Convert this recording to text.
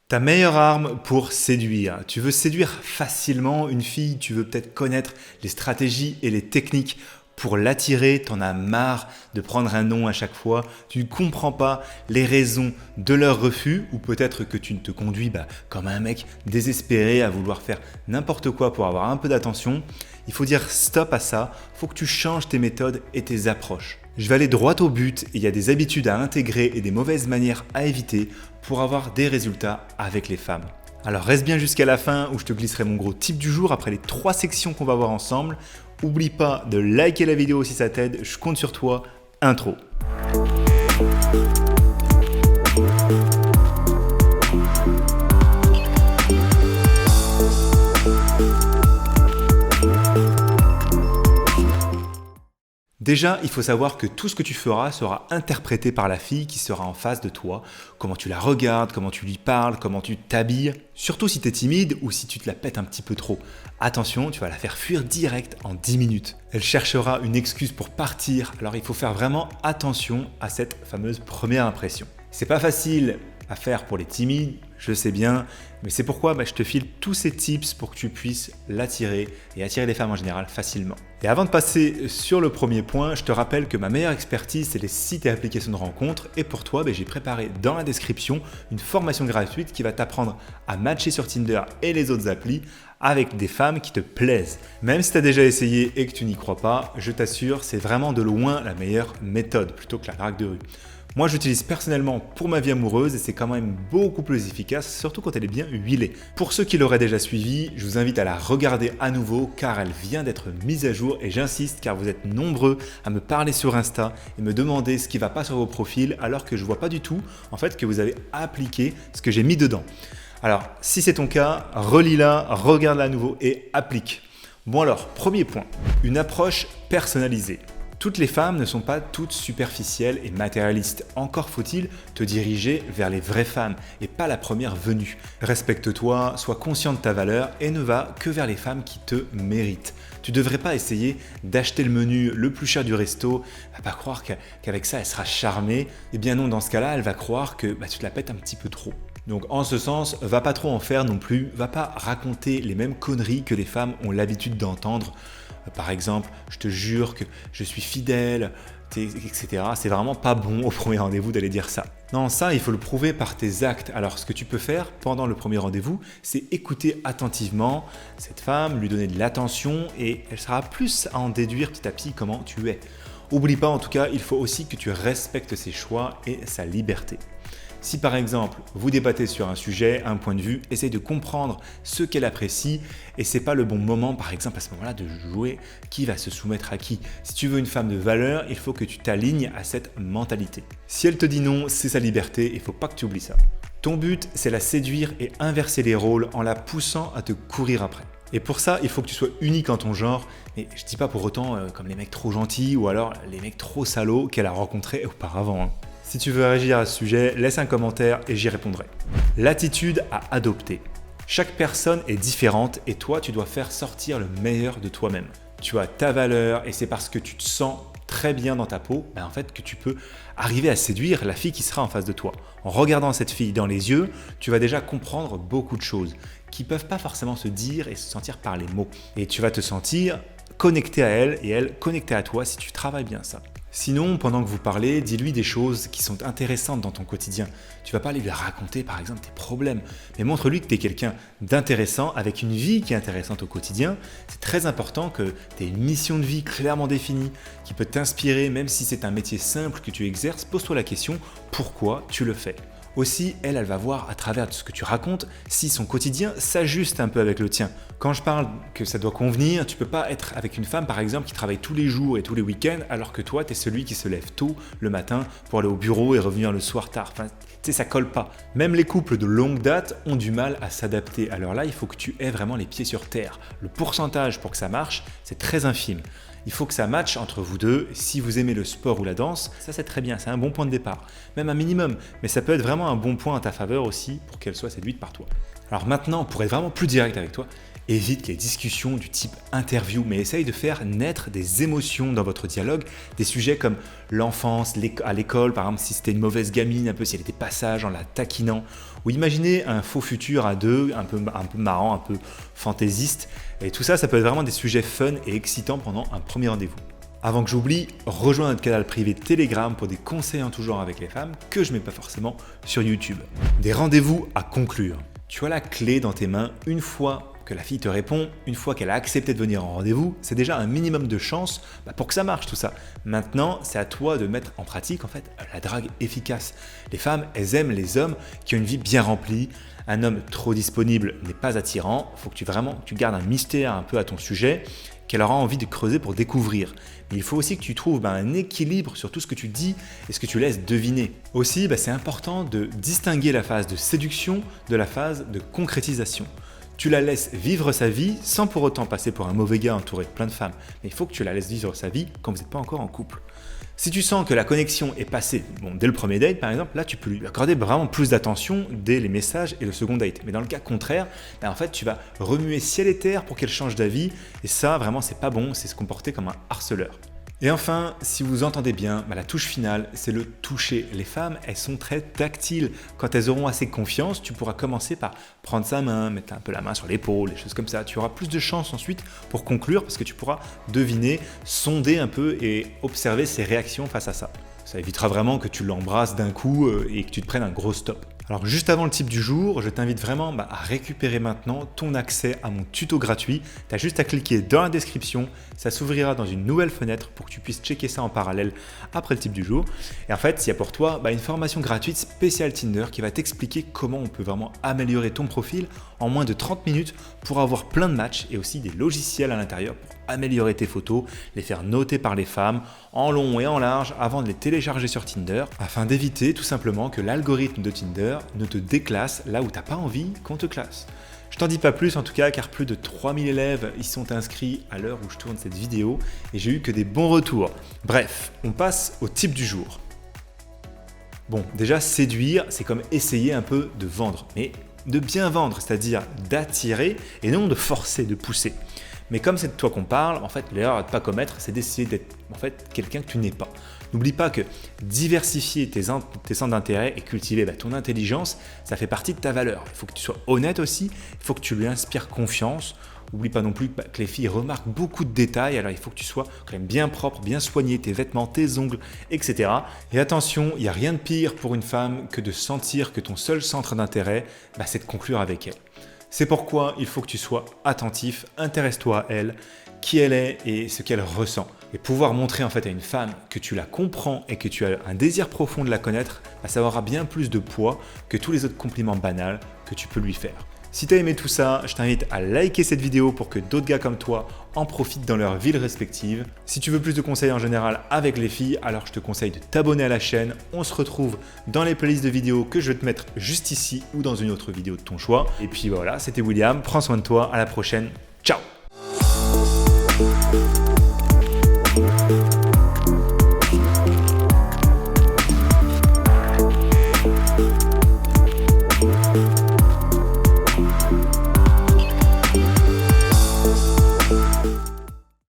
Ta meilleure arme pour séduire. Tu veux séduire facilement une fille, tu veux peut-être connaître les stratégies et les techniques pour l'attirer, t'en as marre de prendre un non à chaque fois, tu ne comprends pas les raisons de leur refus ou peut-être que tu ne te conduis comme un mec désespéré à vouloir faire n'importe quoi pour avoir un peu d'attention. Il faut dire stop à ça, il faut que tu changes tes méthodes et tes approches. Je vais aller droit au but et il y a des habitudes à intégrer et des mauvaises manières à éviter pour avoir des résultats avec les femmes. Alors reste bien jusqu'à la fin où je te glisserai mon gros tip du jour après les 3 sections qu'on va voir ensemble. Oublie pas de liker la vidéo si ça t'aide, je compte sur toi. Intro. Déjà, il faut savoir que tout ce que tu feras sera interprété par la fille qui sera en face de toi. Comment tu la regardes, comment tu lui parles, comment tu t'habilles. Surtout si tu es timide ou si tu te la pètes un petit peu trop. Attention, tu vas la faire fuir direct en 10 minutes. Elle cherchera une excuse pour partir, alors il faut faire vraiment attention à cette fameuse première impression. C'est pas facile à faire pour les timides, je sais bien, mais c'est pourquoi je te file tous ces tips pour que tu puisses l'attirer et attirer les femmes en général facilement. Et avant de passer sur le premier point, je te rappelle que ma meilleure expertise, c'est les sites et applications de rencontres. Et pour toi, j'ai préparé dans la description une formation gratuite qui va t'apprendre à matcher sur Tinder et les autres applis avec des femmes qui te plaisent. Même si tu as déjà essayé et que tu n'y crois pas, je t'assure, c'est vraiment de loin la meilleure méthode plutôt que la drague de rue. Moi, j'utilise personnellement pour ma vie amoureuse et c'est quand même beaucoup plus efficace, surtout quand elle est bien huilée. Pour ceux qui l'auraient déjà suivie, je vous invite à la regarder à nouveau car elle vient d'être mise à jour et j'insiste car vous êtes nombreux à me parler sur Insta et me demander ce qui ne va pas sur vos profils alors que je ne vois pas du tout en fait que vous avez appliqué ce que j'ai mis dedans. Alors, si c'est ton cas, relis-la, regarde-la à nouveau et applique. Bon alors, premier point, une approche personnalisée. Toutes les femmes ne sont pas toutes superficielles et matérialistes. Encore faut-il te diriger vers les vraies femmes et pas la première venue. Respecte-toi, sois conscient de ta valeur et ne va que vers les femmes qui te méritent. Tu ne devrais pas essayer d'acheter le menu le plus cher du resto. Elle va pas croire qu'avec ça, elle sera charmée. Eh bien non, dans ce cas-là, elle va croire que tu te la pètes un petit peu trop. Donc en ce sens, va pas trop en faire non plus. Va pas raconter les mêmes conneries que les femmes ont l'habitude d'entendre. Par exemple, je te jure que je suis fidèle, etc. C'est vraiment pas bon au premier rendez-vous d'aller dire ça. Non, ça, il faut le prouver par tes actes. Alors, ce que tu peux faire pendant le premier rendez-vous, c'est écouter attentivement cette femme, lui donner de l'attention et elle sera plus à en déduire petit à petit comment tu es. Oublie pas, en tout cas, il faut aussi que tu respectes ses choix et sa liberté. Si par exemple, vous débattez sur un sujet, un point de vue, essaye de comprendre ce qu'elle apprécie et c'est pas le bon moment par exemple à ce moment-là de jouer qui va se soumettre à qui. Si tu veux une femme de valeur, il faut que tu t'alignes à cette mentalité. Si elle te dit non, c'est sa liberté, il faut pas que tu oublies ça. Ton but, c'est la séduire et inverser les rôles en la poussant à te courir après. Et pour ça, il faut que tu sois unique en ton genre, et je dis pas pour autant comme les mecs trop gentils ou alors les mecs trop salauds qu'elle a rencontrés auparavant. Si tu veux réagir à ce sujet, laisse un commentaire et j'y répondrai. L'attitude à adopter. Chaque personne est différente et toi, tu dois faire sortir le meilleur de toi-même. Tu as ta valeur et c'est parce que tu te sens très bien dans ta peau en fait, que tu peux arriver à séduire la fille qui sera en face de toi. En regardant cette fille dans les yeux, tu vas déjà comprendre beaucoup de choses qui ne peuvent pas forcément se dire et se sentir par les mots. Et tu vas te sentir connecté à elle et elle connectée à toi si tu travailles bien ça. Sinon, pendant que vous parlez, dis-lui des choses qui sont intéressantes dans ton quotidien. Tu vas pas aller lui raconter par exemple tes problèmes, mais montre-lui que tu es quelqu'un d'intéressant avec une vie qui est intéressante au quotidien. C'est très important que tu aies une mission de vie clairement définie qui peut t'inspirer, même si c'est un métier simple que tu exerces, pose-toi la question pourquoi tu le fais. Aussi, elle va voir à travers ce que tu racontes si son quotidien s'ajuste un peu avec le tien. Quand je parle que ça doit convenir, tu peux pas être avec une femme par exemple qui travaille tous les jours et tous les week-ends alors que toi tu es celui qui se lève tôt le matin pour aller au bureau et revenir le soir tard. Enfin, tu sais, ça colle pas. Même les couples de longue date ont du mal à s'adapter. Alors là, il faut que tu aies vraiment les pieds sur terre. Le pourcentage pour que ça marche, c'est très infime. Il faut que ça matche entre vous deux. Si vous aimez le sport ou la danse, ça c'est très bien, c'est un bon point de départ. Même un minimum, mais ça peut être vraiment un bon point en ta faveur aussi pour qu'elle soit séduite par toi. Alors maintenant, pour être vraiment plus direct avec toi, Évite les discussions du type interview, mais essaye de faire naître des émotions dans votre dialogue, des sujets comme l'enfance, à l'école, par exemple si c'était une mauvaise gamine, un peu si elle était passage en la taquinant, ou imaginez un faux futur à deux, un peu marrant, un peu fantaisiste, et tout ça, ça peut être vraiment des sujets fun et excitants pendant un premier rendez-vous. Avant que j'oublie, rejoins notre canal privé Telegram pour des conseils en tout genre avec les femmes que je ne mets pas forcément sur YouTube. Des rendez-vous à conclure. Tu as la clé dans tes mains une fois que la fille te répond, une fois qu'elle a accepté de venir en rendez-vous, c'est déjà un minimum de chance pour que ça marche tout ça. Maintenant, c'est à toi de mettre en pratique en fait la drague efficace. Les femmes, elles aiment les hommes qui ont une vie bien remplie. Un homme trop disponible n'est pas attirant. Il faut que tu gardes un mystère un peu à ton sujet qu'elle aura envie de creuser pour découvrir. Mais il faut aussi que tu trouves un équilibre sur tout ce que tu dis et ce que tu laisses deviner. Aussi, c'est important de distinguer la phase de séduction de la phase de concrétisation. Tu la laisses vivre sa vie sans pour autant passer pour un mauvais gars entouré de plein de femmes. Mais il faut que tu la laisses vivre sa vie quand vous n'êtes pas encore en couple. Si tu sens que la connexion est passée, dès le premier date par exemple, là tu peux lui accorder vraiment plus d'attention dès les messages et le second date. Mais dans le cas contraire, en fait tu vas remuer ciel et terre pour qu'elle change d'avis. Et ça vraiment c'est pas bon, c'est se comporter comme un harceleur. Et enfin, si vous entendez bien, la touche finale, c'est le toucher. Les femmes, elles sont très tactiles. Quand elles auront assez confiance, tu pourras commencer par prendre sa main, mettre un peu la main sur l'épaule, des choses comme ça. Tu auras plus de chance ensuite pour conclure parce que tu pourras deviner, sonder un peu et observer ses réactions face à ça. Ça évitera vraiment que tu l'embrasses d'un coup et que tu te prennes un gros stop. Alors juste avant le tip du jour, je t'invite vraiment à récupérer maintenant ton accès à mon tuto gratuit. Tu as juste à cliquer dans la description, ça s'ouvrira dans une nouvelle fenêtre pour que tu puisses checker ça en parallèle après le tip du jour. Et en fait, il y a pour toi une formation gratuite spéciale Tinder qui va t'expliquer comment on peut vraiment améliorer ton profil en moins de 30 minutes pour avoir plein de matchs et aussi des logiciels à l'intérieur pour améliorer tes photos, les faire noter par les femmes en long et en large avant de les télécharger sur Tinder afin d'éviter tout simplement que l'algorithme de Tinder ne te déclasse là où tu n'as pas envie qu'on te classe. Je t'en dis pas plus en tout cas car plus de 3000 élèves y sont inscrits à l'heure où je tourne cette vidéo et j'ai eu que des bons retours. Bref, on passe au tip du jour. Bon, déjà séduire, c'est comme essayer un peu de vendre, mais de bien vendre, c'est-à-dire d'attirer et non de forcer, de pousser. Mais comme c'est de toi qu'on parle, en fait, l'erreur à ne pas commettre, c'est d'essayer d'être quelqu'un que tu n'es pas. N'oublie pas que diversifier tes centres d'intérêt et cultiver ton intelligence, ça fait partie de ta valeur. Il faut que tu sois honnête aussi, il faut que tu lui inspires confiance. N'oublie pas non plus que les filles remarquent beaucoup de détails, alors il faut que tu sois quand même bien propre, bien soigné, tes vêtements, tes ongles, etc. Et attention, il n'y a rien de pire pour une femme que de sentir que ton seul centre d'intérêt, c'est de conclure avec elle. C'est pourquoi il faut que tu sois attentif, intéresse-toi à elle, qui elle est et ce qu'elle ressent. Et pouvoir montrer en fait à une femme que tu la comprends et que tu as un désir profond de la connaître, ça aura bien plus de poids que tous les autres compliments banals que tu peux lui faire. Si tu as aimé tout ça, je t'invite à liker cette vidéo pour que d'autres gars comme toi en profitent dans leurs villes respectives. Si tu veux plus de conseils en général avec les filles, alors je te conseille de t'abonner à la chaîne. On se retrouve dans les playlists de vidéos que je vais te mettre juste ici ou dans une autre vidéo de ton choix. Et puis voilà, c'était William, prends soin de toi, à la prochaine, ciao!